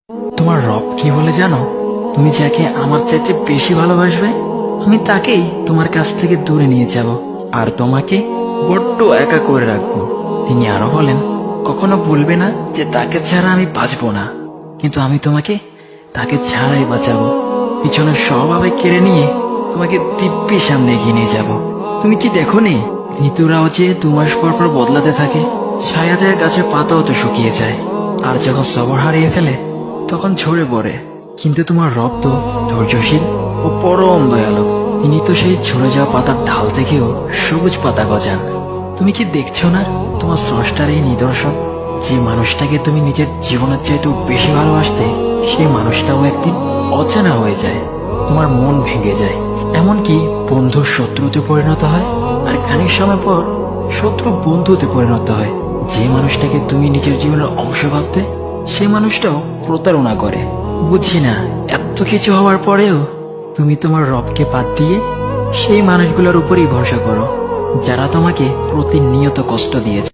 তোমার রব কি বলে জানো? তুমি যাকে আমার চাইতে বেশি ভালোবাসবে, আমি তাকেই তোমার কাছ থেকে দূরে নিয়ে যাব আর তোমাকে বড্ড একা করে রাখবো। তিনি আরো বলেন, কখনো বলবে না যে তাকে ছাড়া আমি বাঁচবো না, কিন্তু আমি তোমাকে তাকে ছাড়াই বাঁচাবো। পিছনে সব আবেগ কেড়ে নিয়ে তোমাকে দিব্যি সামনে এগিয়ে নিয়ে যাব। তুমি কি দেখো নি, ঋতুরাও যে 2 মাস পর পর বদলাতে থাকে, ছায়া দেয়া গাছের পাতাও তো শুকিয়ে যায়, আর যখন সবর হারিয়ে ফেলে তখন ঝরে পড়ে। কিন্তু তোমার রব তো ধৈর্যশীল ও পরম দয়ালু। তিনি তো সেই ঝরে যাওয়া পাতার ঢাল থেকেও সবুজ পাতা গজান। তুমি কি দেখছো না তোমার স্রষ্টার এই নিদর্শন? যে মানুষটাকে তুমি নিজের জীবনের চাইতেও বেশি ভালোবাসতে, সেই মানুষটাও একদিন অচেনা হয়ে যায়, তোমার মন ভেঙে যায়, এমনকি বন্ধুর শত্রুতে পরিণত হয়। আর খানিক সময় পর শত্রু বন্ধুতে পরিণত হয়। যে মানুষটাকে তুমি নিজের জীবনের অংশ ভাবতে, সে মানুষটাও প্রতারণা করে। বুঝি না, এত কিছু হওয়ার পরেও তুমি তোমার রবকে বাদ দিয়ে সেই মানুষগুলোর উপরই ভরসা করো, যারা তোমাকে প্রতিনিয়ত কষ্ট দিয়েছে।